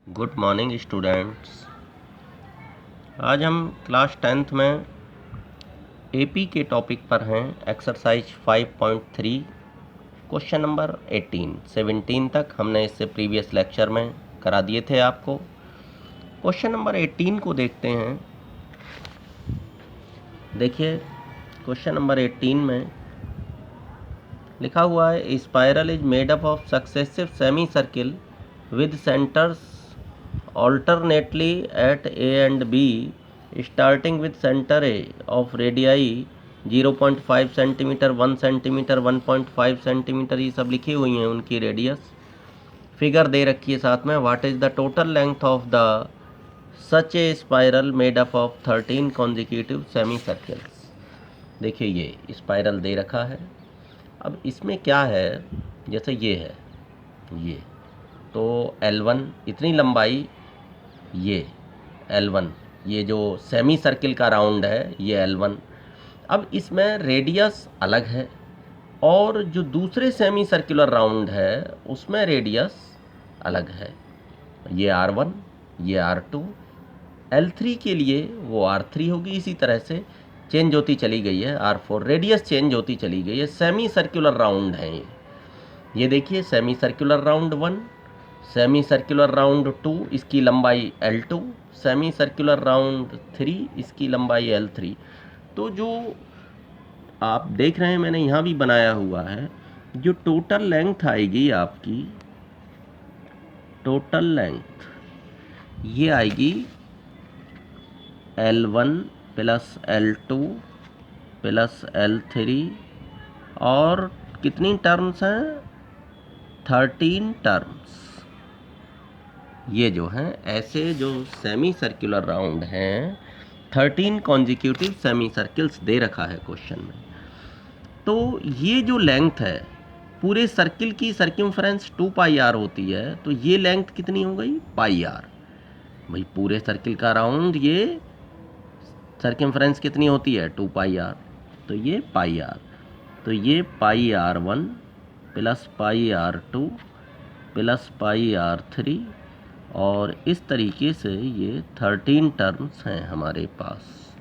Good morning students. आज हम class 10th में एपी के टॉपिक पर हैं। एक्सरसाइज 5.3 क्वेश्चन नंबर 17 तक हमने इससे प्रीवियस लेक्चर में करा दिए थे आपको। क्वेश्चन नंबर 18 को देखते हैं। देखिए क्वेश्चन नंबर 18 में लिखा हुआ है, spiral is made up of successive semi circle with centers alternately at A and B, starting with center A of radii 0.5 cm, 1 cm, 1.5 cm, ये सब लिखी हुई हैं उनकी रेडियस। फिगर दे रखी है साथ में। What is the total length of the such A spiral made up of 13 consecutive semi circles. देखिए ये स्पाइरल दे रखा है। अब इसमें क्या है, जैसे ये है ये तो L1 इतनी लंबाई, ये L1, ये जो सेमी सर्किल का राउंड है ये L1। अब इसमें रेडियस अलग है और जो दूसरे सेमी सर्कुलर राउंड है उसमें रेडियस अलग है। ये R1, ये R2। L3 के लिए वो R3 होगी। इसी तरह से चेंज होती चली गई है। R4 रेडियस चेंज होती चली गई है। सेमी सर्कुलर राउंड है ये देखिए, semi circular round 1, semi circular round 2, इसकी लंबाई L2, सेमी सर्कुलर राउंड 3, इसकी लंबाई L3। तो जो आप देख रहे हैं मैंने यहाँ भी बनाया हुआ है, जो टोटल लेंथ आएगी आपकी, टोटल लेंथ ये आएगी L1 plus L2 plus L3 और कितनी टर्म्स हैं, 13 टर्म्स। ये जो हैं ऐसे जो सेमी सर्कुलर राउंड हैं, 13 कॉन्जिक्यूटिव सेमी सर्किल्स दे रखा है क्वेश्चन में। तो ये जो लेंथ है पूरे सर्किल की, सर्कमफ्रेंस 2 पाई आर होती है, तो ये लेंथ कितनी हो गई, पाई आर। भाई पूरे सर्किल का राउंड ये सर्कमफ्रेंस कितनी होती है, 2 पाई आर, तो ये पाई आर। तो ये पाई R1 plus pi R2 plus pi R3 और इस तरीके से ये 13 टर्म्स हैं हमारे पास।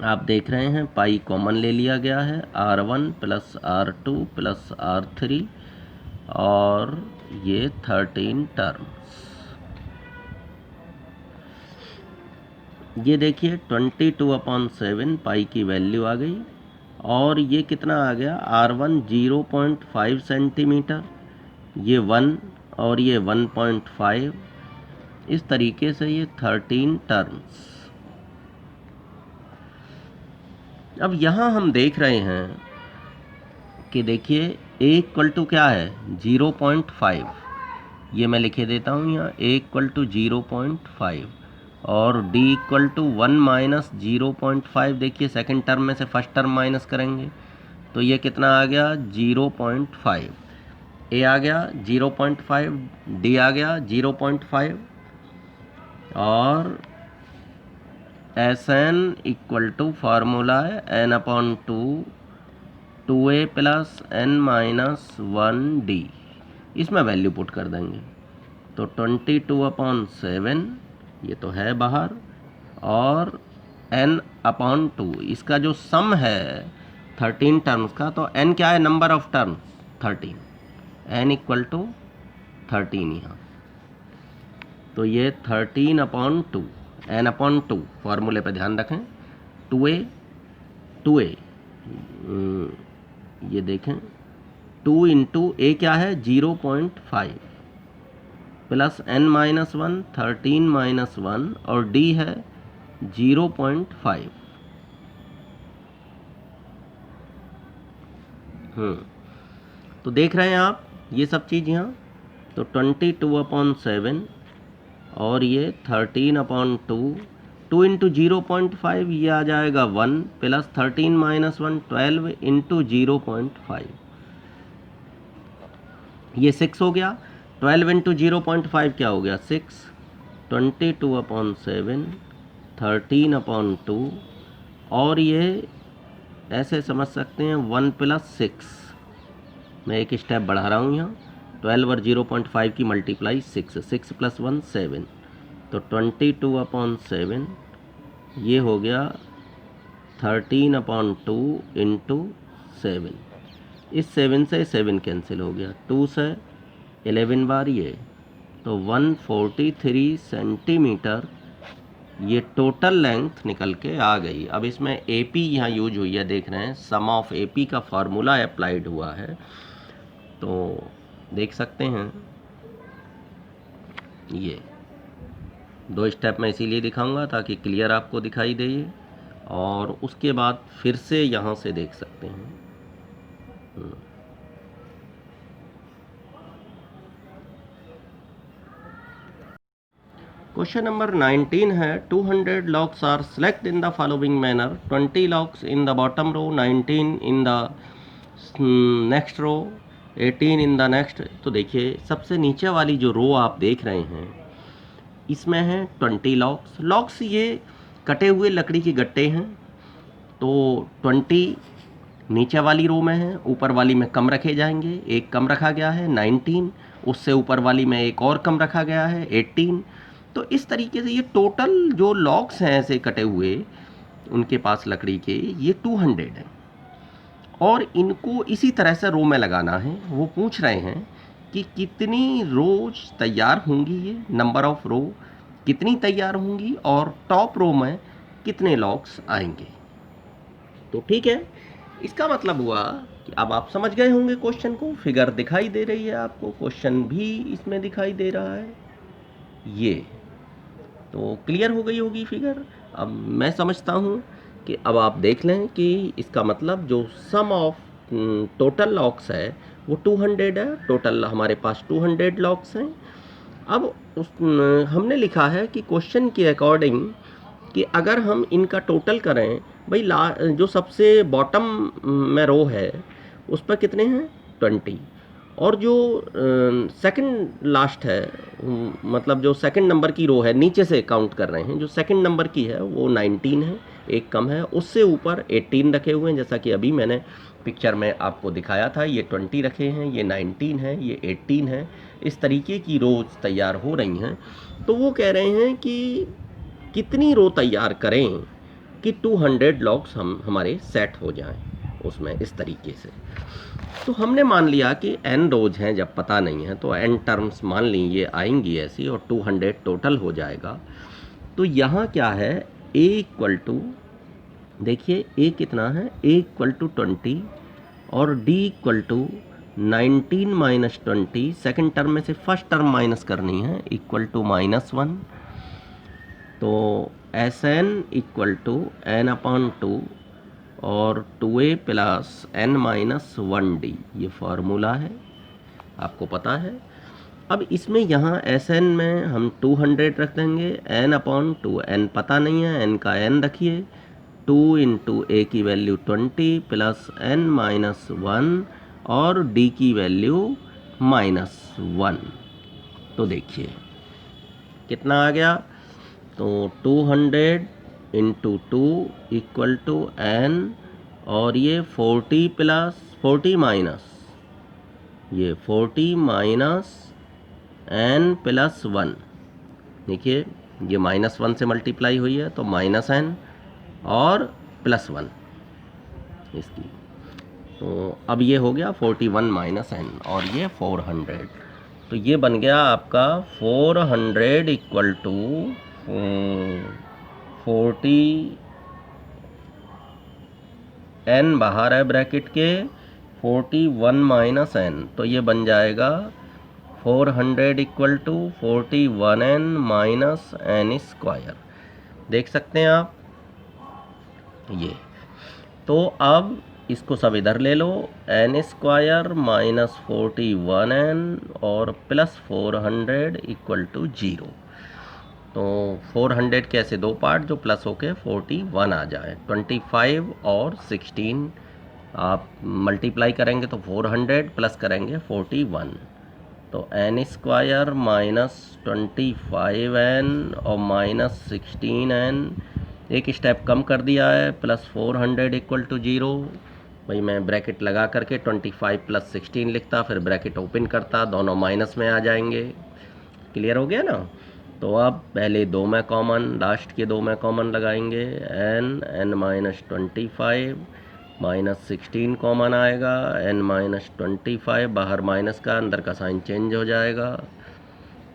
आप देख रहे हैं पाई कॉमन ले लिया गया है, R1 plus R2 plus R3 और ये 13 टर्म्स। ये देखिए 22/7 पाई की वैल्यू आ गई और ये कितना आ गया, R1 0.5 सेंटीमीटर, ये 1 और ये 1.5, इस तरीके से ये 13 टर्म्स। अब यहाँ हम देख रहे हैं कि देखिए A इक्वल टू क्या है, 0.5, ये मैं लिखे देता हूँ यहाँ, A इक्वल टू 0.5 और D इक्वल टू 1 माइनस 0.5। देखिए सेकेंड टर्म में से फर्स्ट टर्म माइनस करेंगे तो ये कितना आ गया, 0.5। A आ गया 0.5, D आ गया 0.5 और Sn इक्वल टू फार्मूला है n/2 2a plus n minus 1d, इसमें वैल्यू पुट कर देंगे तो 22/7 ये तो है बाहर और n/2 इसका जो सम है 13 टर्म्स का, तो n क्या है, number of terms 13, n equal to 13 यहाँ, तो ये 13/2 n/2 फार्मूले पे ध्यान रखें। 2a ये देखें 2 इंटू a क्या है 0.5 प्लस n माइनस 1 13 माइनस 1 और d है 0.5। तो देख रहे हैं आप ये सब चीज़ यहाँ, तो 22/7 और ये 13/2, 2 इंटू 0.5 ये आ जाएगा 1 प्लस 13 माइनस 1 12 इंटू 0.5, ये 6 हो गया। 12 इंटू 0.5 क्या हो गया, 6। 22/7 13/2 और ये ऐसे समझ सकते हैं 1 प्लस 6, मैं एक स्टेप बढ़ा रहा हूँ यहाँ, 12 और 0.5 की मल्टीप्लाई 6, 6 + 1 7, तो 22/7 ये हो गया 13/2 इंटू 7। इस 7 से 7 कैंसिल हो गया, 2 से 11 बार ये, तो 143 सेंटीमीटर ये टोटल लेंथ निकल के आ गई। अब इसमें AP यहाँ यूज हुई है, देख रहे हैं, सम ऑफ AP का फार्मूला अप्लाइड हुआ है, तो देख सकते हैं ये 2 स्टेप मैं इसीलिए दिखाऊंगा ताकि क्लियर आपको दिखाई दे, और उसके बाद फिर से यहाँ से देख सकते हैं। क्वेश्चन नंबर 19 है 200 logs are select in the following manner, 20 logs in the bottom row, 19 in the next row, 18 in the next. तो देखिए सबसे नीचे वाली जो रो आप देख रहे हैं इसमें है 20 लॉक्स। लॉक्स ये कटे हुए लकड़ी के गट्टे हैं, तो 20 नीचे वाली रो में है, ऊपर वाली में कम रखे जाएंगे, एक कम रखा गया है 19, उससे ऊपर वाली में एक और कम रखा गया है 18। तो इस तरीके से ये टोटल जो लॉक्स हैं ऐसे कटे हुए उनके पास लकड़ी के, ये 200 हैं, और इनको इसी तरह से रो में लगाना है। वो पूछ रहे हैं कि कितनी रोज तैयार होंगी, ये नंबर ऑफ रो कितनी तैयार होंगी, और टॉप रो में कितने लॉक्स आएंगे। तो ठीक है, इसका मतलब हुआ कि अब आप समझ गए होंगे क्वेश्चन को। फिगर दिखाई दे रही है आपको, क्वेश्चन भी इसमें दिखाई दे रहा है, ये तो क्लियर हो गई होगी फिगर। अब मैं समझता हूँ कि अब आप देख लें कि इसका मतलब जो सम ऑफ टोटल लॉक्स है वो 200 है। टोटल हमारे पास 200 लॉक्स हैं। अब हमने लिखा है कि क्वेश्चन के अकॉर्डिंग कि अगर हम इनका टोटल करें, भाई जो सबसे बॉटम में रो है उस पर कितने हैं 20, और जो सेकंड लास्ट है, मतलब जो सेकंड नंबर की रो है, नीचे से काउंट कर रहे हैं, जो सेकंड नंबर की है वो 19 है, एक कम है, उससे ऊपर 18 रखे हुए हैं, जैसा कि अभी मैंने पिक्चर में आपको दिखाया था। ये 20 रखे हैं, ये 19 है, ये 18 है। इस तरीके की रोज तैयार हो रही हैं। तो वो कह रहे हैं कि कितनी रो तैयार करें कि 200 लॉक्स हमारे सेट हो जाएं उसमें, इस तरीके से। तो हमने मान लिया कि n रोज हैं, जब पता नहीं है तो n टर्म्स मान ली ये आएंगी ऐसी, और 200 टोटल हो जाएगा। तो यहाँ क्या है, a इक्वल टू, देखिए a कितना है, a इक्वल टू 20 और d equal to 19 minus 20, second term में से फर्स्ट टर्म माइनस करनी है, इक्वल टू -1। तो Sn इक्वल टू n/2 और 2a प्लस n-1d, ये फार्मूला है, आपको पता है। अब इसमें यहाँ Sn में हम 200 रख देंगे, n/2, n पता नहीं है, n का n रखिए, 2 इंटू a की वैल्यू 20 प्लस n-1 और d की वैल्यू -1। तो देखिए कितना आ गया, तो 200 इंटू 2 इक्वल टू n, और ये 40 प्लस 40 माइनस, ये 40 माइनस n प्लस 1। देखिए ये -1 से मल्टीप्लाई हुई है, तो -n और +1 इसकी। तो अब ये हो गया 41 माइनस n, और ये 400। तो ये बन गया आपका 400 इक्वल टू 40, n बाहर है ब्रैकेट के, 41 माइनस n, तो ये बन जाएगा 400 equal to 41n minus n square. देख सकते हैं आप ये। तो अब इसको सब इधर ले लो, n स्क्वायर माइनस 41n और प्लस 400 इक्वल टू 0। तो 400 के ऐसे दो पार्ट जो प्लस होके 41 आ जाए। 25 और 16 आप मल्टीप्लाई करेंगे तो 400 प्लस करेंगे 41, तो n स्क्वायर माइनस 25n और माइनस 16n, एक स्टेप कम कर दिया है, प्लस 400 इक्वल टू 0। भाई मैं ब्रैकेट लगा करके 25 + 16 लिखता, फिर ब्रैकेट ओपन करता, दोनों माइनस में आ जाएंगे। क्लियर हो गया ना। तो अब पहले दो में कॉमन, लास्ट के दो में कॉमन लगाएंगे, n-25 -16 कॉमन आएगा, n-25 बाहर माइनस का, अंदर का साइन चेंज हो जाएगा,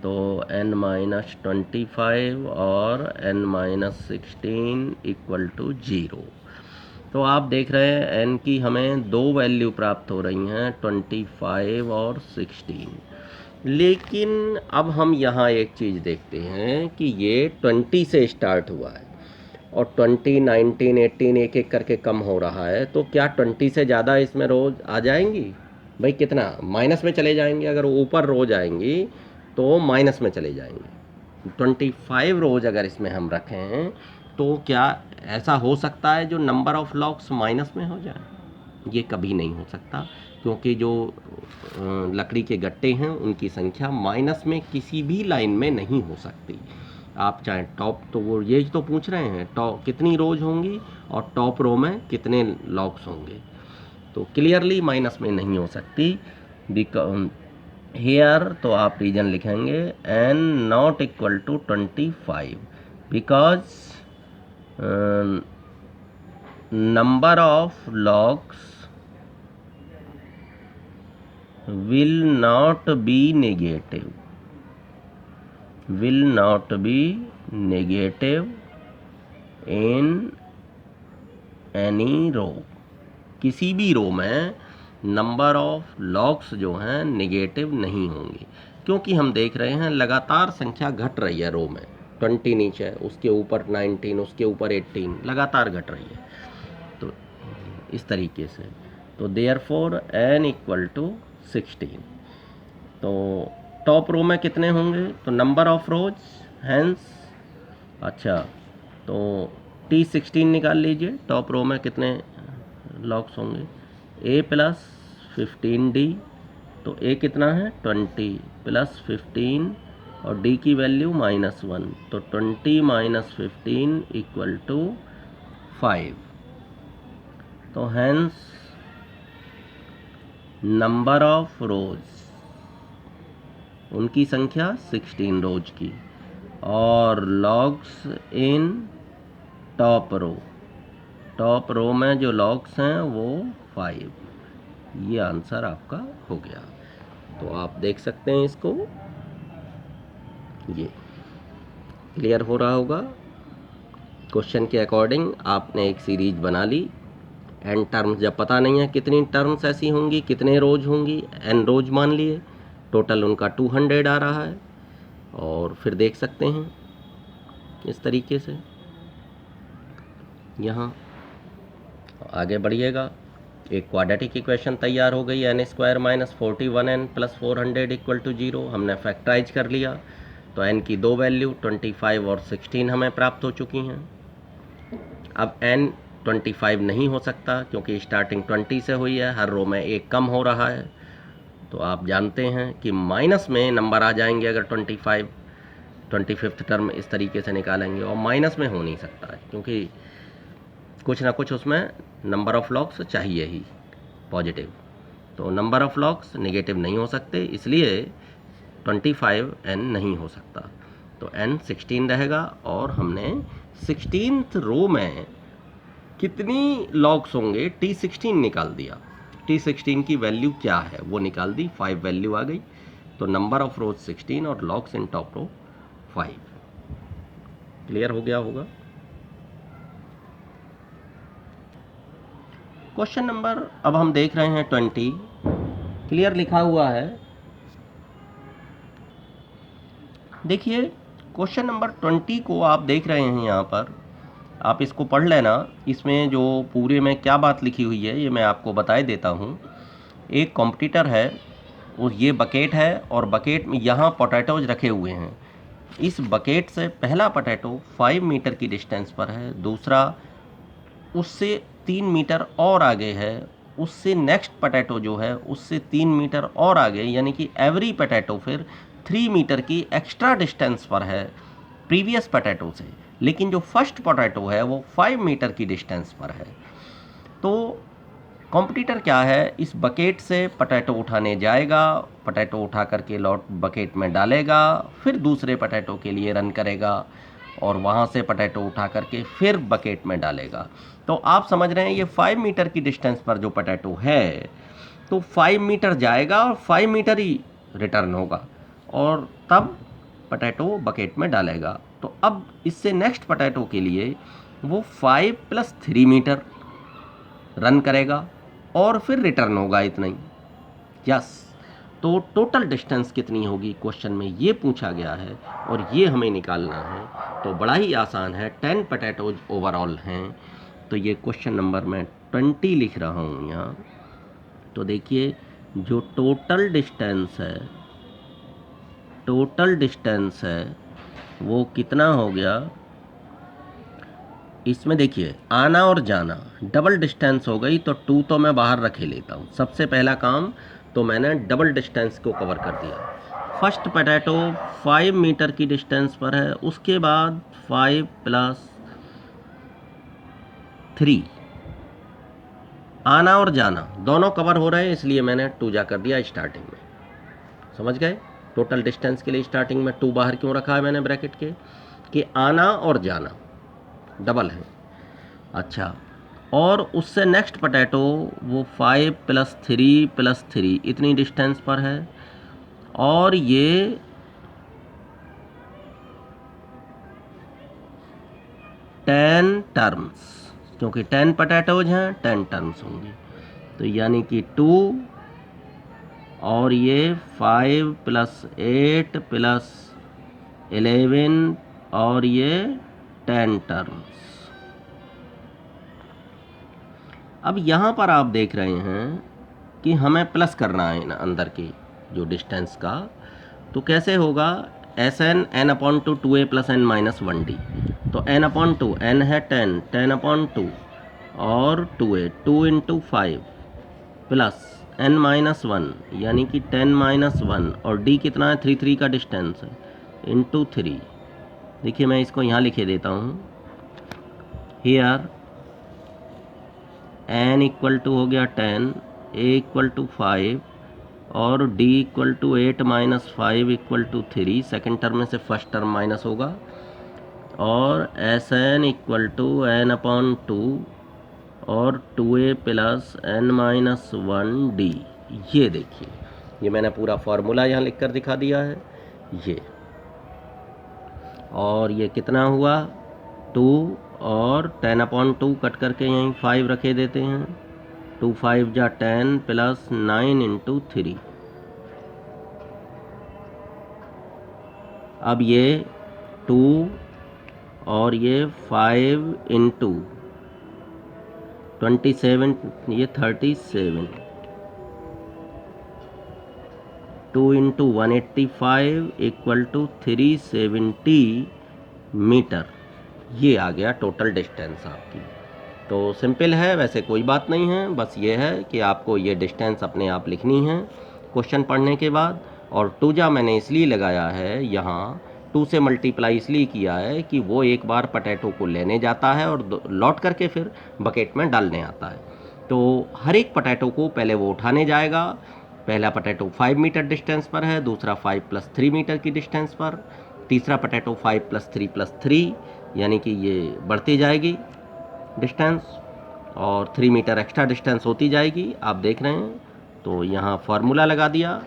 तो n-25 और n-16 = 0। तो आप देख रहे हैं n की हमें दो वैल्यू प्राप्त हो रही हैं, 25 और 16। लेकिन अब हम यहाँ एक चीज़ देखते हैं कि ये 20 से स्टार्ट हुआ है और 20, 19, 18 एक एक करके कम हो रहा है, तो क्या 20 से ज़्यादा इसमें रोज आ जाएंगी? भाई कितना माइनस में चले जाएंगे, अगर ऊपर रोज आएंगी तो माइनस में चले जाएंगे। 25 रोज अगर इसमें हम रखें तो क्या ऐसा हो सकता है जो नंबर ऑफ लॉक्स माइनस में हो जाए? ये कभी नहीं हो सकता, क्योंकि जो लकड़ी के गट्टे हैं उनकी संख्या माइनस में किसी भी लाइन में नहीं हो सकती। आप चाहे टॉप, तो वो यही तो पूछ रहे हैं, टॉप कितनी रोज होंगी और टॉप रो में कितने लॉक्स होंगे, तो क्लियरली माइनस में नहीं हो सकती। हेयर तो आप रीजन लिखेंगे n ≠ 25 because number of logs will not be negative in any row। किसी भी रो में नंबर ऑफ लॉग्स जो हैं नेगेटिव नहीं होंगे, क्योंकि हम देख रहे हैं लगातार संख्या घट रही है। रो में 20 नीचे है, उसके ऊपर 19, उसके ऊपर 18, लगातार घट रही है, तो इस तरीके से। तो देयरफॉर n = 16। तो टॉप रो में कितने होंगे, तो नंबर ऑफ रोज, हैंस अच्छा तो T16 निकाल लीजिए, टॉप रो में कितने लॉक्स होंगे, a + 15d, तो a कितना है 20 + 15 और d की वैल्यू -1, तो 20 - 15 = 5। तो हैंस नंबर ऑफ रोज, उनकी संख्या 16 रोज की, और लॉग्स इन टॉप रो में जो लॉग्स हैं वो 5। ये आंसर आपका हो गया। तो आप देख सकते हैं इसको, ये क्लियर हो रहा होगा। क्वेश्चन के अकॉर्डिंग आपने एक सीरीज बना ली। n टर्म्स जब पता नहीं है कितनी टर्म्स ऐसी होंगी, कितने रोज होंगी, n रोज मान लिए, टोटल उनका 200 आ रहा है, और फिर देख सकते हैं इस तरीके से। यहाँ आगे बढ़िएगा, एक क्वाड्रेटिक इक्वेशन तैयार हो गई, n² - 41n + 400 = 0। हमने फैक्टराइज कर लिया, तो n की दो वैल्यू 25 और 16 हमें प्राप्त हो चुकी हैं। अब n 25 नहीं हो सकता, क्योंकि स्टार्टिंग 20 से हुई है, हर रो में एक कम हो रहा है। तो आप जानते हैं कि माइनस में नंबर आ जाएंगे अगर 25, 25th टर्म इस तरीके से निकालेंगे, और माइनस में हो नहीं सकता है, क्योंकि कुछ ना कुछ उसमें नंबर ऑफ लॉग्स चाहिए ही पॉजिटिव। तो नंबर ऑफ लॉग्स नेगेटिव नहीं हो सकते, इसलिए 25n नहीं हो सकता। तो n 16 रहेगा, और हमने 16th रो में कितनी लॉग्स होंगे T16 निकाल दिया। T16 की वैल्यू क्या है वो निकाल दी, 5 वैल्यू आ गई। तो नंबर ऑफ रोज 16 और लॉग्स इन टॉप रो 5। क्लियर हो गया होगा। क्वेश्चन नंबर अब हम देख रहे हैं 20। क्लियर लिखा हुआ है, देखिए क्वेश्चन नंबर 20 को आप देख रहे हैं यहाँ पर, आप इसको पढ़ लेना। इसमें जो पूरे में क्या बात लिखी हुई है ये मैं आपको बताए देता हूँ। एक कॉम्पिटिटर है, और ये बकेट है, और बकेट में यहाँ पोटैटोज रखे हुए हैं। इस बकेट से पहला पोटैटो 5 मीटर की डिस्टेंस पर है, दूसरा उससे 3 मीटर और आगे है, उससे नेक्स्ट पोटैटो जो है उससे 3 मीटर और आगे, यानी कि एवरी पोटैटो फिर 3 मीटर की एक्स्ट्रा डिस्टेंस पर है प्रीवियस पोटैटो से। लेकिन जो फर्स्ट पोटैटो है वो 5 मीटर की डिस्टेंस पर है। तो कॉम्पिटिटर क्या है, इस बकेट से पोटैटो उठाने जाएगा, पोटैटो उठा करके लौट बकेट में डालेगा, फिर दूसरे पोटैटो के लिए रन करेगा और वहाँ से पोटैटो उठा करके फिर बकेट में डालेगा। तो आप समझ रहे हैं ये 5 मीटर की डिस्टेंस पर जो पोटैटो है तो 5 मीटर जाएगा और 5 मीटर ही रिटर्न होगा और तब पोटैटो बकेट में डालेगा। तो अब इससे नेक्स्ट पोटैटो के लिए वो 5 + 3 मीटर रन करेगा और फिर रिटर्न होगा इतना ही। यस, तो टोटल डिस्टेंस कितनी होगी क्वेश्चन में ये पूछा गया है और ये हमें निकालना है। तो बड़ा ही आसान है, 10 पोटैटोज ओवरऑल हैं। तो ये क्वेश्चन नंबर मैं 20 लिख रहा हूँ यहाँ। तो देखिए जो टोटल डिस्टेंस है वो कितना हो गया, इसमें देखिए आना और जाना डबल डिस्टेंस हो गई तो 2 तो मैं बाहर रखे लेता हूँ। सबसे पहला काम तो मैंने डबल डिस्टेंस को कवर कर दिया। फर्स्ट पोटैटो 5 मीटर की डिस्टेंस पर है, उसके बाद 5 + 3 आना और जाना दोनों कवर हो रहे हैं, इसलिए मैंने 2 जा कर दिया स्टार्टिंग में। समझ गए? टोटल डिस्टेंस के लिए स्टार्टिंग में 2 बाहर क्यों रखा है मैंने ब्रैकेट के, कि आना और जाना डबल है। अच्छा, और उससे नेक्स्ट पोटैटो वो 5 + 3 + 3 इतनी डिस्टेंस पर है और ये टेन टर्म्स, क्योंकि 10 पोटैटोज हैं 10 टर्म्स होंगी। तो यानी कि 2 और ये 5 + 8 + 11 और ये 10 टर्म्स। अब यहाँ पर आप देख रहे हैं कि हमें प्लस करना है अंदर की जो डिस्टेंस का, तो कैसे होगा, Sn n/2 2a + n - 1d। तो n/2 n है 10, 10/2 और 2a 2 × 5 प्लस n - 1 यानी कि 10 - 1 और d कितना है 3 3 का डिस्टेंस है इंटू 3। देखिए मैं इसको यहाँ लिखे देता हूँ, हियर n = हो गया 10, a = 5 और d = 8 - 5 = 3। सेकेंड टर्म में से फर्स्ट टर्म माइनस होगा और Sn = n/2 और 2a + n - 1d। ये देखिए ये मैंने पूरा फार्मूला यहाँ लिख कर दिखा दिया है ये। और ये कितना हुआ 2 और 10/2 कट करके यहीं 5 रखे देते हैं, 2 5 जा 10 + 9 × 3। अब ये 2 और ये 5 × 27 ये 37, 2 × 185 = 370 मीटर। ये आ गया टोटल डिस्टेंस आपकी। तो सिंपल है, वैसे कोई बात नहीं है, बस ये है कि आपको ये डिस्टेंस अपने आप लिखनी है क्वेश्चन पढ़ने के बाद। और 2 जा मैंने इसलिए लगाया है यहाँ, 2 से मल्टीप्लाई इसलिए किया है कि वो एक बार पोटैटो को लेने जाता है और लौट करके फिर बकेट में डालने आता है। तो हर एक पोटैटो को पहले वो उठाने जाएगा। पहला पोटैटो 5 मीटर डिस्टेंस पर है, दूसरा 5 + 3 मीटर की डिस्टेंस पर, तीसरा पोटैटो 5 + 3 + 3 यानी कि ये बढ़ती जाएगी डिस्टेंस और 3 मीटर एक्स्ट्रा डिस्टेंस होती जाएगी, आप देख रहे हैं। तो यहाँ फार्मूला लगा दिया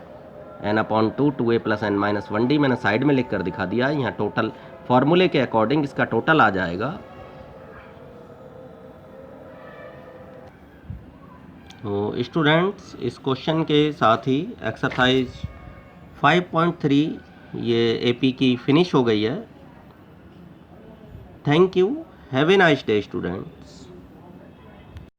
n/2 2a + n - 1d मैंने साइड में लिख कर दिखा दिया है। यहाँ टोटल फार्मूले के अकॉर्डिंग इसका टोटल आ जाएगा। तो स्टूडेंट्स इस क्वेश्चन के साथ ही एक्सरसाइज 5.3 ये AP की फिनिश हो गई है। Thank you, have a nice day students.